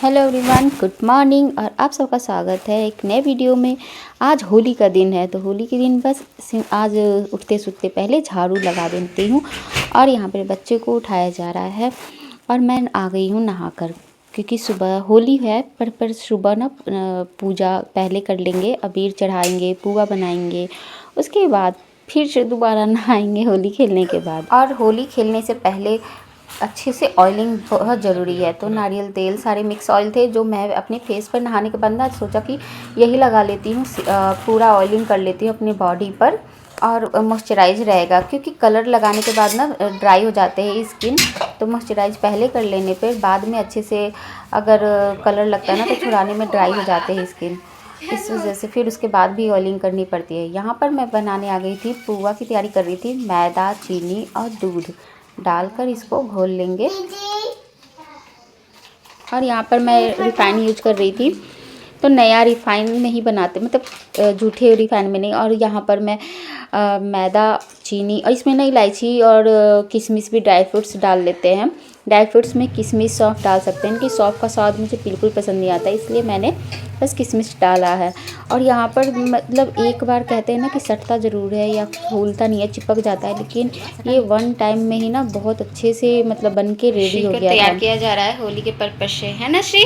Hello everyone, good morning और आप सबका स्वागत है एक नए वीडियो में। आज होली का दिन है तो होली के दिन बस आज उठते सुठते पहले झाड़ू लगा देती हूँ और यहाँ पर बच्चे को उठाया जा रहा है और मैं आ गई हूँ नहाकर, क्योंकि सुबह होली है पर सुबह ना पूजा पहले कर लेंगे, अबीर चढ़ाएंगे, पुआ बनाएंगे, उसके बाद फिर से दोबारा नहाएंगे होली खेलने के बाद। और होली खेलने से पहले अच्छे से ऑयलिंग बहुत ज़रूरी है। तो नारियल तेल सारे मिक्स ऑयल थे जो मैं अपने फेस पर नहाने के बाद ना सोचा कि यही लगा लेती हूँ, पूरा ऑयलिंग कर लेती हूँ अपनी बॉडी पर और मॉइस्चराइज रहेगा, क्योंकि कलर लगाने के बाद ना ड्राई हो जाते हैं स्किन। तो मॉइस्चराइज पहले कर लेने पर बाद में अच्छे से अगर कलर लगता है ना तो छुड़ाने में ड्राई हो जाते हैं स्किन, इस वजह से फिर उसके बाद भी ऑयलिंग करनी पड़ती है। यहाँ पर मैं बनाने आ गई थी, पुआ की तैयारी कर रही थी। मैदा, चीनी और दूध डालकर इसको घोल लेंगे। और यहाँ पर मैं रिफ़ाइन यूज कर रही थी, तो नया रिफ़ाइन में ही बनाते, मतलब जूठे रिफ़ाइन में नहीं। और यहाँ पर मैं मैदा, चीनी और इसमें ना इलायची और किशमिश भी ड्राई फ्रूट्स डाल लेते हैं। ड्राई फ्रूट्स में किशमिश, सौंफ डाल सकते हैं। इनकी सौंफ का स्वाद मुझे बिल्कुल पसंद नहीं आता, इसलिए मैंने बस किशमिश डाला है। और यहाँ पर मतलब एक बार कहते हैं ना कि सटता ज़रूर है या फूलता नहीं है, चिपक जाता है, लेकिन ये वन टाइम में ही ना बहुत अच्छे से मतलब बन के रेडी हो गया। तैयार किया जा रहा है होली के पर्पज से, है ना श्री?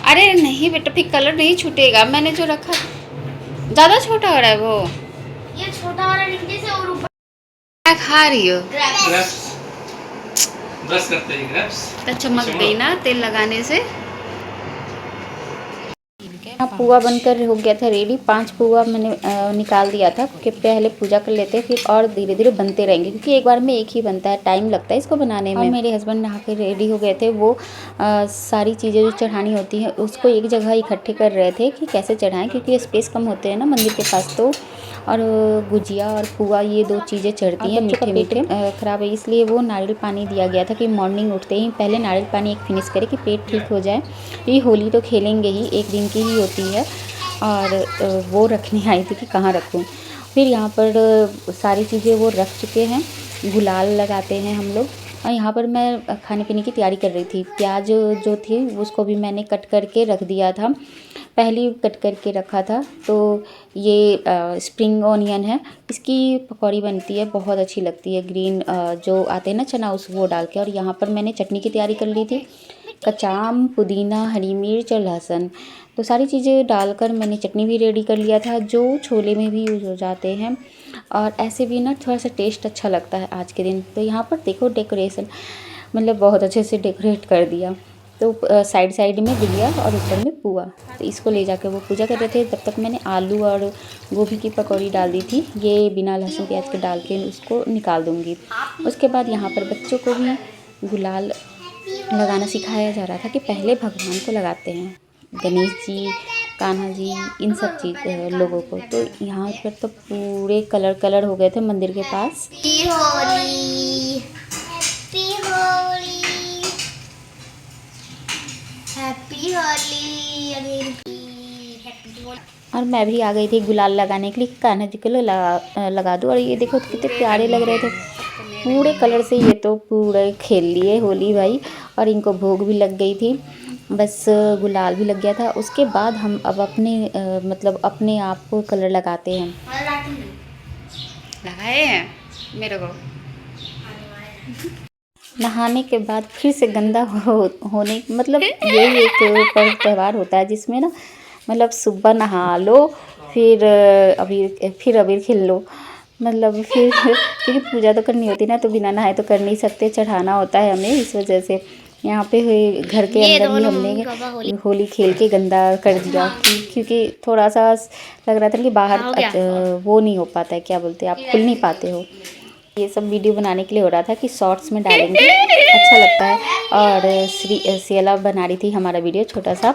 अरे नहीं बेटा, फिर कलर नहीं छूटेगा। मैंने जो रखा ज़्यादा छोटा हो रहा है, वो ये छोटा वाला नीचे से और ऊपर क्या खा रही हो? ब्रश करते हैं ग्रेप्स। तो चमक गई ना तेल लगाने से। पुआ बनकर हो गया था रेडी। 5 पुआ मैंने निकाल दिया था कि पहले पूजा कर लेते हैं, फिर और धीरे धीरे बनते रहेंगे, क्योंकि एक बार में एक ही बनता है, टाइम लगता है इसको बनाने में। और मेरे हस्बैंड नहा के रेडी हो गए थे, वो सारी चीज़ें जो चढ़ानी होती हैं उसको एक जगह इकट्ठे कर रहे थे कि कैसे चढ़ाएं, क्योंकि स्पेस कम होते हैं ना मंदिर के पास। तो और गुजिया और पुआ ये 2 चीज़ें चढ़ती हैं मीठे मीठे। ख़राब है इसलिए वो नारियल पानी दिया गया था कि मॉर्निंग उठते ही पहले नारियल पानी एक फिनिश करे कि पेट ठीक हो जाए। ये होली तो खेलेंगे ही, एक दिन की ही होती है, और वो रखने आई थी कि कहाँ रखूँ। फिर यहाँ पर सारी चीज़ें वो रख चुके हैं, गुलाल लगाते हैं हम लोग। और यहाँ पर मैं खाने पीने की तैयारी कर रही थी। प्याज जो थी उसको भी मैंने कट करके रख दिया था, पहले ही कट करके रखा था। तो ये स्प्रिंग ऑनियन है, इसकी पकौड़ी बनती है, बहुत अच्छी लगती है। ग्रीन जो आते हैं ना चना, उस वो डाल के। और यहाँ पर मैंने चटनी की तैयारी कर ली थी, कच्चा आम, पुदीना, हरी मिर्च और लहसुन, तो सारी चीज़ें डालकर मैंने चटनी भी रेडी कर लिया था, जो छोले में भी यूज़ हो जाते हैं और ऐसे भी ना थोड़ा सा टेस्ट अच्छा लगता है आज के दिन। तो यहाँ पर देखो डेकोरेशन, मतलब बहुत अच्छे से डेकोरेट कर दिया। तो साइड साइड में गुजिया और ऊपर में पुआ, तो इसको ले जाकर वो पूजा कर रहे थे। तब तक मैंने आलू और गोभी की पकौड़ी डाल दी थी, ये बिना लहसुन प्याज के डाल के उसको निकाल दूँगी। उसके बाद यहाँ पर बच्चों को भी गुलाल लगाना सिखाया जा रहा था कि पहले भगवान को लगाते हैं, गणेश जी, कान्हा जी, इन सब चीज़ लोगों को। तो यहाँ पर तो पूरे कलर कलर हो गए थे मंदिर के पास। हैप्पी होली। और मैं भी आ गई थी गुलाल लगाने के लिए, कान्हा जी को लगा दूँ। और ये देखो कितने प्यारे लग रहे थे पूरे कलर से। ये तो पूरे खेल लिए होली भाई, और इनको भोग भी लग गई थी, बस गुलाल भी लग गया था। उसके बाद हम अब अपने मतलब अपने आप को कलर लगाते हैं। लगाए हैं मेरे को। नहाने के बाद फिर से गंदा होने मतलब यही एक पर्व त्यौहार होता है जिसमें ना मतलब सुबह नहा लो, फिर अबीर खेल लो, मतलब फिर क्योंकि पूजा तो करनी होती ना, तो बिना नहाए तो कर नहीं सकते, चढ़ाना होता है हमें। इस वजह से यहाँ पे घर के अंदर ही हमने होली खेल के गंदा कर दिया, क्योंकि थोड़ा सा लग रहा था कि बाहर वो नहीं हो पाता है, क्या बोलते हैं आप, खुल नहीं पाते हो। ये सब वीडियो बनाने के लिए हो रहा था कि शॉर्ट्स में डालेंगे, अच्छा लगता है। और सियाला बना रही थी हमारा वीडियो छोटा सा,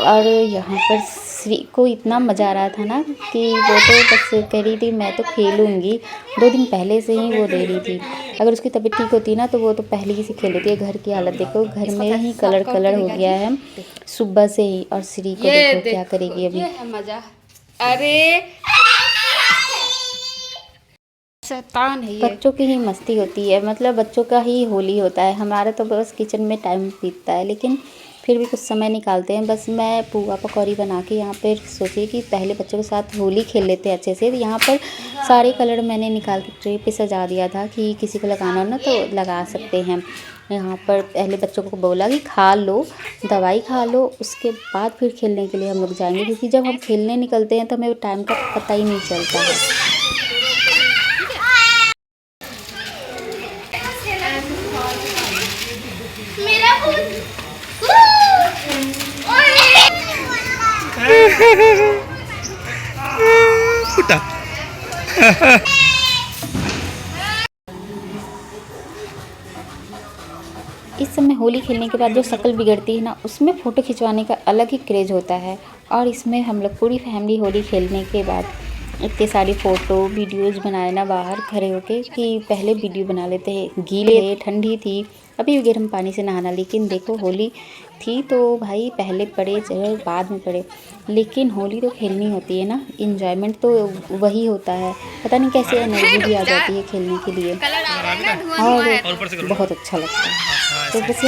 और यहाँ पर श्री को इतना मज़ा आ रहा था ना कि वो तो बस कह रही थी मैं तो खेलूँगी। 2 दिन पहले से ही वो दे रही थी, अगर उसकी तबीयत ठीक होती ना तो वो तो पहले ही से खेल लेती है। घर की हालत देखो, घर में ही कलर कलर हो गया है सुबह से ही। और श्री को देखो क्या करेगी अभी। मज़ा। अरे शैतान है ये। बच्चों की ही मस्ती होती है, मतलब बच्चों का ही होली होता है। हमारा तो बस किचन में टाइम बीतता है, लेकिन फिर भी कुछ समय निकालते हैं। बस मैं पुआ पकौड़ी बना के यहाँ पर सोची कि पहले बच्चों के साथ होली खेल लेते हैं अच्छे से। यहाँ पर सारे कलर मैंने निकाल के ट्रे पे सजा दिया था कि किसी को लगाना हो ना तो लगा सकते हैं। यहाँ पर पहले बच्चों को बोला कि खा लो, दवाई खा लो, उसके बाद फिर खेलने के लिए हम लोग जाएंगे, क्योंकि जब हम खेलने निकलते हैं तो हमें टाइम का पता ही नहीं चलता है। मेरा फूल फुटा। इस समय होली खेलने के बाद जो शक्ल बिगड़ती है ना, उसमें फ़ोटो खिंचवाने का अलग ही क्रेज़ होता है। और इसमें हम लोग पूरी फैमिली होली खेलने के बाद इतने सारी फ़ोटो वीडियोज़ बनाए ना बाहर खड़े होके कि पहले वीडियो बना लेते हैं। गीले ठंडी थी, अभी भी गर्म पानी से नहाना, लेकिन देखो होली थी तो भाई पहले पड़े चाहे बाद में पड़े, लेकिन होली तो खेलनी होती है ना। इंजॉयमेंट तो वही होता है, पता नहीं कैसे एनर्जी भी आ जाती है खेलने के लिए, और बहुत अच्छा लगता है। तो बस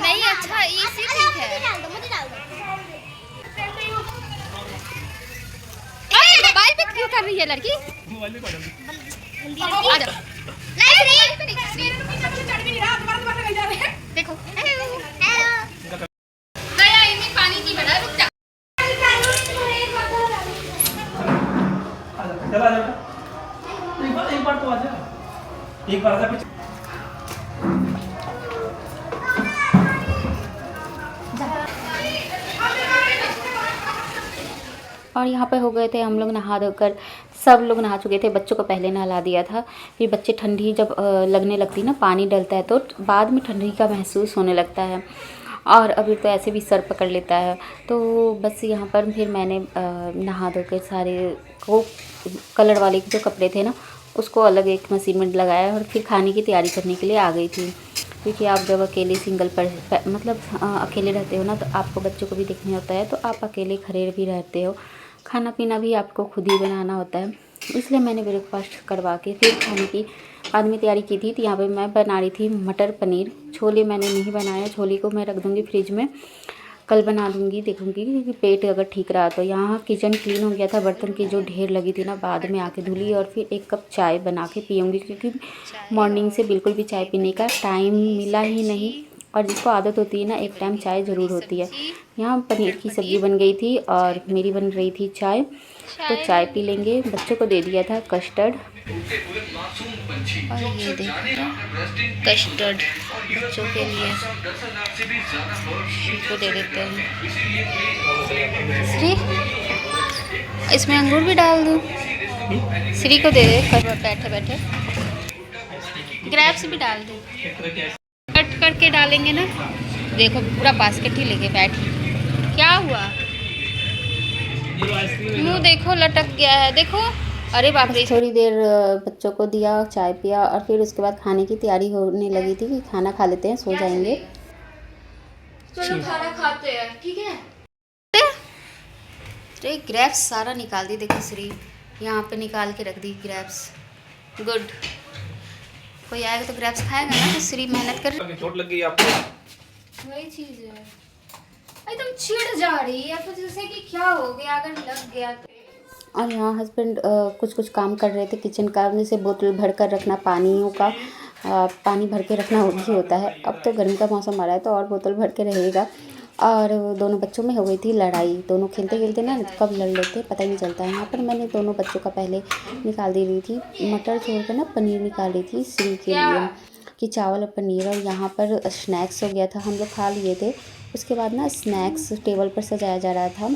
नहीं अच्छा इसी ठीक है। मोबाइल पे क्यों कर रही है लड़की? आ जाओ। देखो गया इन्हीं पानी की बना, रुक जा। चला जा एक बार तो आ जा, एक बार आजा। और यहाँ पे हो गए थे हम लोग नहा धोकर, सब लोग नहा चुके थे। बच्चों को पहले नहला दिया था, फिर बच्चे ठंडी जब लगने लगती ना, पानी डलता है तो बाद में ठंडी का महसूस होने लगता है, और अभी तो ऐसे भी सर पकड़ लेता है। तो बस यहाँ पर फिर मैंने नहा धोकर सारे को कलर वाले जो कपड़े थे ना, उसको अलग एक मशीन में लगाया और फिर खाने की तैयारी करने के लिए आ गई थी। क्योंकि आप जब अकेले सिंगल पर मतलब अकेले रहते हो ना, तो आपको बच्चों को भी देखना होता है, तो आप अकेले खड़े भी रहते हो, खाना पीना भी आपको खुद ही बनाना होता है। इसलिए मैंने ब्रेकफास्ट करवा के फिर खाने की बाद में तैयारी की थी। तो यहाँ पे मैं बना रही थी मटर पनीर। छोले मैंने नहीं बनाया, छोले को मैं रख दूँगी फ्रिज में, कल बना दूँगी, देखूँगी कि पेट अगर ठीक रहा तो। यहाँ किचन क्लीन हो गया था, बर्तन की जो ढेर लगी थी ना बाद में आके धुली, और फिर 1 कप चाय बना के पीऊँगी, क्योंकि मॉर्निंग से बिल्कुल भी चाय पीने का टाइम मिला ही नहीं, और जिसको आदत होती है ना, एक टाइम चाय ज़रूर होती है। यहाँ पनीर की सब्ज़ी बन गई थी और मेरी बन रही थी चाय, तो चाय पी लेंगे। बच्चों को दे दिया था कस्टर्ड, और ये देखो कस्टर्ड बच्चों के लिए, इनको दे देते हैं। श्री, इसमें अंगूर भी डाल दूँ? श्री को दे दे, बैठे बैठे ग्रेप्स भी डाल दूँ, कट करके डालेंगे ना। देखो पूरा बास्केट ही लेके बैठी, क्या हुआ? मुँह देखो लटक गया है, देखो। अरे बाप रे। थोड़ी देर बच्चों को दिया, चाय पिया, और फिर उसके बाद खाने की तैयारी होने लगी थी कि खाना खा लेते हैं, सो जाएंगे। चलो खाना खाते हैं, ठीक है। तो ग्रेप्स सारा निकाल दी, देखो श्री यहाँ पे निकाल के रख दी ग्रेप्स। गुड, कोई आएगा तो ग्रेप्स खाएगा ना, तो श्री मेहनत कर। चोट लग गई आपको? वही चीज है, एकदम चिढ़ जा रही है फिर जैसे कि क्या हो गया अगर लग गया तो। और यहाँ हस्बैंड कुछ कुछ काम कर रहे थे किचन का, जैसे बोतल भर कर रखना पानियों का, पानी भर के रखना भी होता है। अब तो गर्मी का मौसम आ रहा है तो और बोतल भर के रहेगा। और दोनों बच्चों में हो गई थी लड़ाई, दोनों खेलते खेलते ना कब लड़ लेते पता ही नहीं चलता है। यहाँ पर मैंने दोनों बच्चों का पहले निकाल दे रही थी, मटर छोड़ कर ना पनीर निकाल रही थी श्री के लिए, कि चावल और पनीर। और यहाँ पर स्नैक्स हो गया था, हम लोग खा लिए थे। उसके बाद ना स्नैक्स टेबल पर सजाया जा रहा था,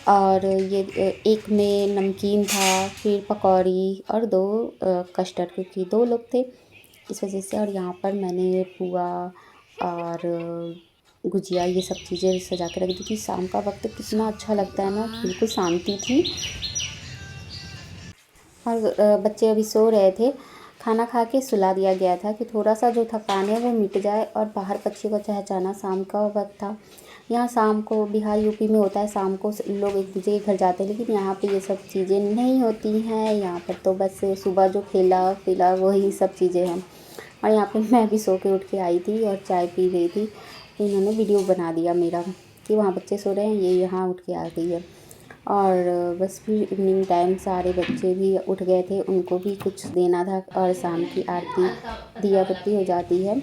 और ये एक में नमकीन था, फिर पकौड़ी और 2 कस्टर्ड, क्योंकि 2 लोग थे इस वजह से। और यहाँ पर मैंने पुआ और गुजिया ये सब चीज़ें सजा के रख दी थी। शाम का वक्त कितना अच्छा लगता है ना, बिल्कुल शांति थी। और बच्चे अभी सो रहे थे, खाना खा के सुला दिया गया था कि थोड़ा सा जो थकान है वो मिट जाए और बाहर पक्षी को चहचहाना। शाम का वक्त था। यहाँ शाम को बिहार यूपी में होता है, शाम को लोग एक दूसरे के घर जाते हैं, लेकिन यहाँ पे ये सब चीज़ें नहीं होती हैं। यहाँ पर तो बस सुबह जो खेला पीला वही सब चीज़ें हैं। और यहाँ पे मैं भी सो के उठ के आई थी और चाय पी रही थी, इन्होंने वीडियो बना दिया मेरा कि वहाँ बच्चे सो रहे हैं, ये यहाँ उठ के आ गई है। और बस फिर इवनिंग टाइम सारे बच्चे भी उठ गए थे, उनको भी कुछ देना था और शाम की आरती दिया बत्ती हो जाती है।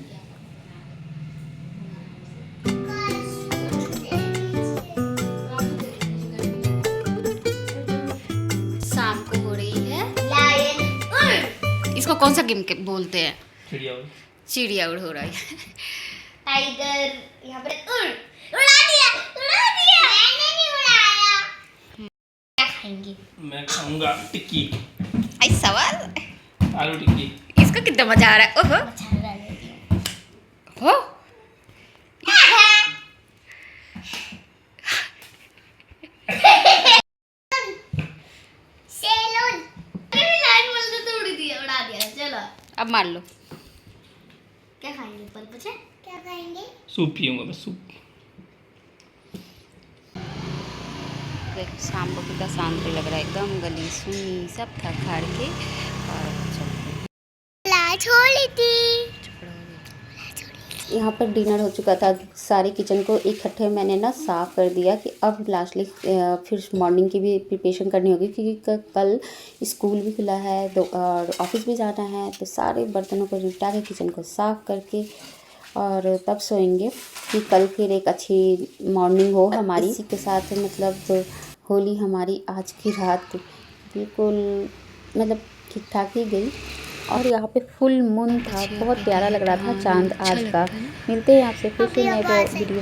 शाम को हो रही है लायन, इसको कौन सा गेम बोलते हैं? चिड़िया चिड़िया उड़ हो रहा है। टाइगर यहाँ पर उड़ा दिया। मैंने नहीं उड़ाया। क्या खाएंगे? मैं खाऊंगा टिक्की, आई सवाल आलू टिक्की। इसको कितना मजा आ रहा है। ओहो अच्छा लगा देती हूँ। हो सेलून। अरे लाइन बोलते तो उड़ा दिया। चलो अब मार लो। क्या खाएंगे? पर पूछे क्या खाएंगे? सूप पीऊंगा बस, सूप। देख शाम को कितना शांति लग रहा है, एकदम गली सुनी, सब थक हार के और छोड़ी थी। यहाँ पर डिनर हो चुका था, सारे किचन को इकट्ठे मैंने ना साफ़ कर दिया कि अब लास्टली फिर मॉर्निंग की भी प्रिपरेशन करनी होगी, क्योंकि कल स्कूल भी खुला है तो और ऑफिस भी जाना है। तो सारे बर्तनों को निपटा के किचन को साफ़ करके और तब सोएंगे कि कल फिर एक अच्छी मॉर्निंग हो हमारी। इसी के साथ मतलब होली हमारी आज की रात बिल्कुल मतलब ठीक ठाक ही गई। और यहाँ पे फुल मून था, बहुत प्यारा लग रहा था चांद आज का। मिलते हैं आपसे फिर नए वीडियो।